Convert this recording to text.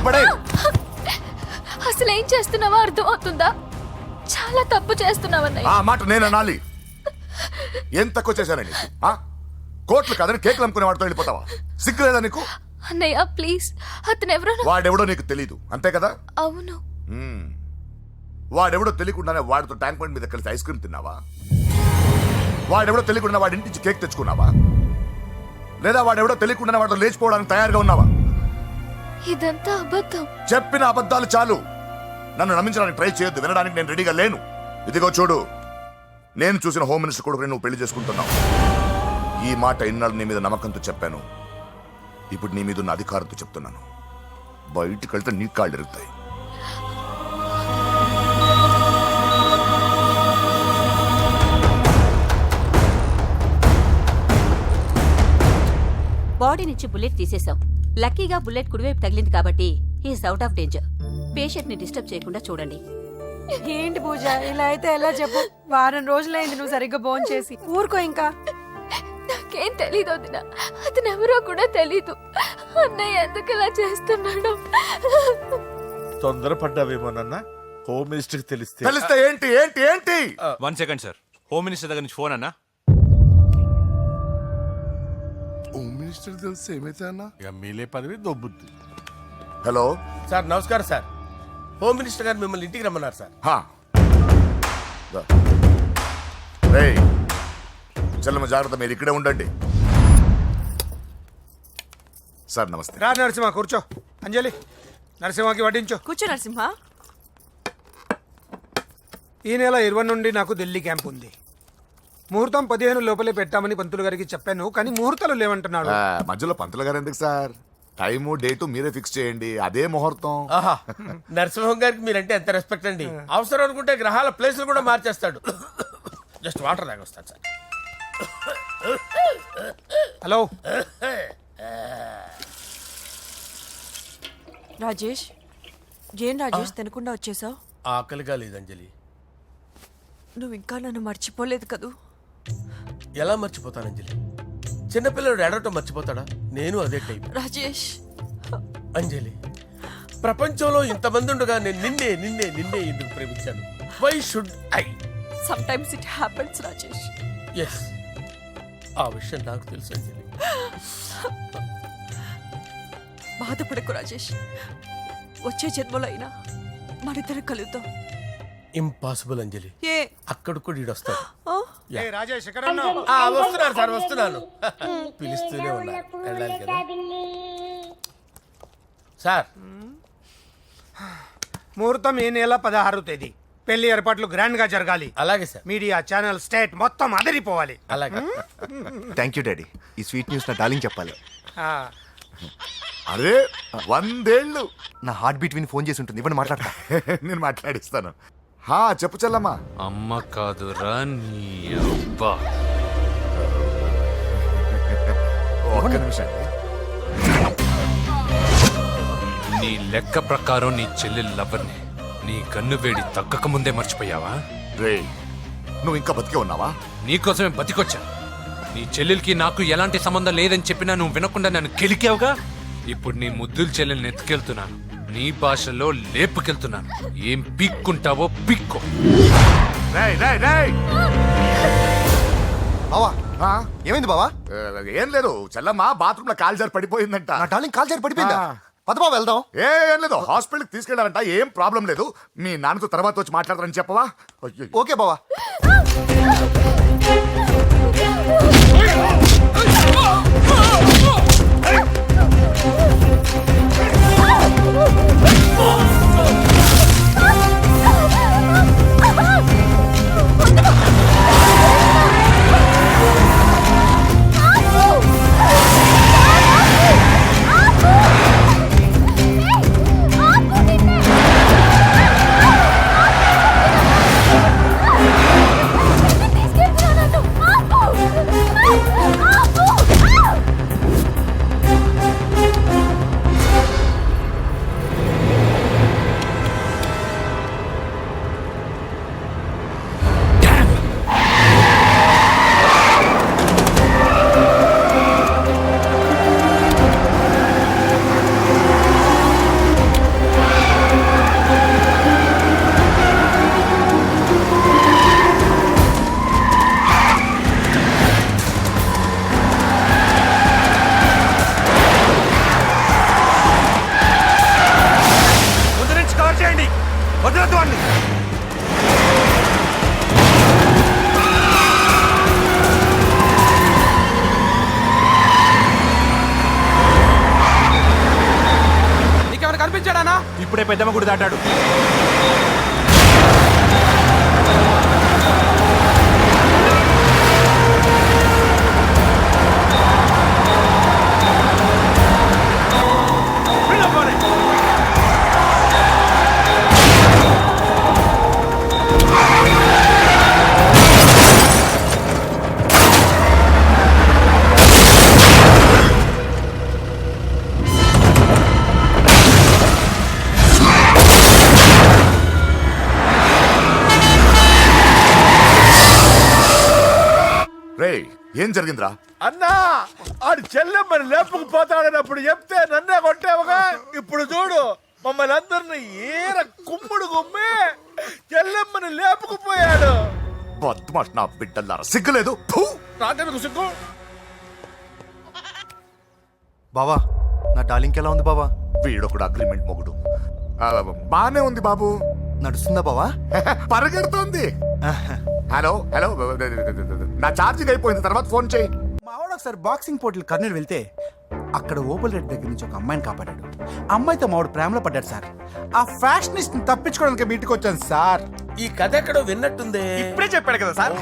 పడే. అసలు ఏం చేస్తున్నావో అర్థం అవుతుందా? చాలా తప్పు చేస్తున్నావన్నయ్య. ఆ మాట నేను అనాలి. ఏం తక్కువ చేశానండి? కోట్లు కాదని కేకులు అమ్ముకునే వాడితో వెళ్ళిపోతావా? సిగ్గు లేదా నీకు? అన్నయ్య ప్లీజ్, అతను ఎవరో వాడెవడో నీకు తెలీదు అంతే కదా? అవును. వాడెవడో తెలియకుండానే వాడితో ట్యాంక్ బండ్ మీద కలిసి ఐస్ క్రీమ్ తిన్నావా? వాడెవడో తెలియకుండా వాడి ఇంటి నుంచి కేక్ తెచ్చుకున్నావా? లేదా వాడెవడో తెలియకుండానే వాడితో లేచిపోవడానికి తయారుగా ఉన్నావా? ఇదంతా అబద్ధం. చెప్పిన అబద్ధాలు చాలు. నన్ను నమ్మించడానికి ట్రై చేయొద్దు. వినడానికి నేను రెడీగా లేను. ఇదిగో చూడు, నేను చూసిన హోమ్ మినిస్టర్ కొడుకు నువ్వు పెళ్లి చేసుకుంటున్నావు. ఈ మాట ఇన్నాళ్ళు నీ మీద నమ్మకంతో చెప్పాను. ఇప్పుడు నీ మీద ఉన్న అధికారంతో చెప్తున్నాను. బయటికి వెళ్తే నీ కాళ్ళు ఎరుగుతాయి. బాడీ నుంచి బుల్లెట్ తీసేశాం. లక్కీగా బుల్లెట్ కుడివైపు తగిలింది కాబట్టి he's out of danger. Patient ని డిస్టర్బ్ చేయకుండా చూడండి. ఏంటి పూజ, ఇలా అయితే ఎలా చెప్పు? వారం రోజులైంది నువ్వు సరిగ్గా భోంచేసి చేసి. ఊరుకో ఇంకా. నాకేం తెలీదు వదిన, అతను ఎవరో కూడా తెలీదు. అన్నయ్య ఎందుకు ఇలా చేస్తున్నాడు? తొందరపడ్డావేమోనన్నా. హోమ్ మినిస్టర్ తెలిస్తే తెలిస్తే ఏంటి ఏంటి ఏంటి? 1 సెకండ్ సార్. హోమ్ మినిస్టర్ దగ్గర నుంచి ఫోన్ అన్నా. హోమ్ మినిస్టర్ తెలిస్తే ఏమైతే అన్నా? ఎమ్మెల్యే పదవి దొబ్బుద్ది. హలో సార్, నమస్కారం సార్. హోమ్ మినిస్టర్ గారు మిమ్మల్ని ఇంటికి రమ్మన్నారు సార్. చెల్లమ్మ జాగ్రత్త, మీరు ఇక్కడే ఉండండి. సార్ నమస్తే. రా నరసింహ, కూర్చో. అంజలి, నరసింహకి వడ్డించో. కూర్చో నరసింహ. ఈ నెల 20 నుండి నాకు ఢిల్లీ క్యాంప్ ఉంది. ముహూర్తం 15 లోపలే పెట్టామని పంతులు గారికి చెప్పాను, కానీ ముహూర్తాలు లేవంటున్నాడు. మధ్యలో పంతులు గారు ఎందుకు సార్? టైము డేటు మీరే ఫిక్స్ చేయండి, అదే ముహూర్తం. ఆహా, నరసింహం గారికి మీరంటే ఎంత రెస్పెక్ట్ అండి. అవసరం అనుకుంటే గ్రహాల ప్లేసులు కూడా మార్చేస్తాడు. జస్ట్ వాటర్ తాగొస్తాను సార్. హలో రాజేష్, ఏం రాజేష్ తినకుండా వచ్చేసావు? ఆకలిగా లేదు అంజలి. నువ్వు ఇంకా నన్ను మర్చిపోలేదు కదూ? ఎలా మర్చిపోతాను అంజలి? చిన్నపిల్లడు ఏడవటం మర్చిపోతాడా? నేను అదే టైప్. రాజేష్, అంజలి, ప్రపంచంలో ఇంతమంది ఉండగా నేను నిన్నే నిన్నే నిన్నే ఎందుకు ప్రేమించాను? Why should I? Sometimes it happens Rajesh. Yes, ఆ విషయం నాకు తెలుసు అంజలి. బాధపడకు రాజేష్, వచ్చే జన్మలో అయినా మనిద్దరు కలుగుతాం. ఇంపాసిబుల్ అంజలి. ఏ అక్కడ కూడా ఈడొస్తాడు. ఏ రాజేష్, ఎక్కడ ఉన్నావు? వస్తున్నాను సార్, వస్తున్నాను. పిలుస్తూనే ఉన్నారు, వెళ్ళాలి కదా సార్. ముహూర్తం ఈ నెల 16వ తేదీ. పెళ్లి ఏర్పాట్లు గ్రాండ్ గా జరగాలి. అలాగే సార్. మీడియా, ఛానల్, స్టేట్ మొత్తం అదిరిపోవాలి. అలాగే. Thank you daddy. ఈ స్వీట్ న్యూస్ నా డార్లింగ్ చెప్పాలి. అరే 100 ఏళ్ళు. నా హార్ట్ బీట్ విని ఫోన్ చేసి ఉంటుంది. ఇవ్వండి మాట్లాడతా. నేను మాట్లాడిస్తాను. చెప్పు చెల్లమ్మా. అమ్మ కాదురా నీ అబ్బా. ఒక్క నిమిషం. నీ లెక్క ప్రకారం నీ చెల్లెలు లవర్ని నీ గన్ను వేడి తగ్గక ముందే మర్చిపోయావా? రే, నువ్వు ఇంకా బతికే ఉన్నావా? నీకోసమే బతికొచ్చా. నీ చెల్లెలకి నాకు ఎలాంటి సంబంధం లేదని చెప్పినా నువ్వు వినకుండా నన్ను కెలికావుగా. ఇప్పుడు నీ ముద్దుల చెల్లెల్ని ఎత్తుకెళ్తున్నాను, నీ భాషలో లేపుకెళ్తున్నాను. ఏం పీక్కుంటావో పీక్కో. బావా, ఏమైంది బావా? ఏం లేదు, చెల్లమ్మ బాత్రూమ్ లో కాలు జారి పడిపోయిందంట. నా డార్లింగ్ కాల్ చేరి పడిపోయిందా? పద బావ వెళ్దాం. ఏం లేదు, హాస్పిటల్కి తీసుకెళ్లారంట. ఏం ప్రాబ్లం లేదు. మీ నాన్నతో తర్వాత వచ్చి మాట్లాడతారని చెప్పవా? ఓకే బావా. ఇప్పుడే పెద్దమ్మ గుడి దాటాడు. రే ఏం జరిగిందిరా? అన్నా ఆడు చెల్లెమ్మని లేపుకుపోతాడనప్పుడు చెప్తే నన్నే కొట్టావుగా. ఇప్పుడు చూడు మమ్మల్ని అందరిని ఏర కుమ్ముడు గుమ్మి చెల్లెమ్మని లేపుకుపోయాడు. బద్మాష్ నా బిడ్డల్లారా, సిగ్గులేదు? ఫు! నాకెందుకు సిగ్గు? బావా నా డార్లింగ్ ఎలా ఉంది బావా? వీడొకడు అగ్రిమెంట్ మొగుడు. బానే ఉంది బాబు. నడుస్తుందా బావా? పరిగెడుతోంది. హలో హలో, నా ఛార్జింగ్ అయిపోయింది, తర్వాత ఫోన్ చేయి. మావాడు ఒకసారి బాక్సింగ్ పోటీలు కర్నూలు వెళ్తే అక్కడ ఓపెల్ రెడ్డి దగ్గర నుంచి ఒక అమ్మాయిని కాపాడాడు. అమ్మాయితో మావాడు ప్రేమలో పడ్డాడు సార్. ఆ ఫ్యాషనిస్ట్ తప్పించుకోవడానికి మీటికి వచ్చాను సార్. ఈ కథ ఎక్కడో విన్నట్టుంది. ఇప్పుడే చెప్పాడు కదా సార్.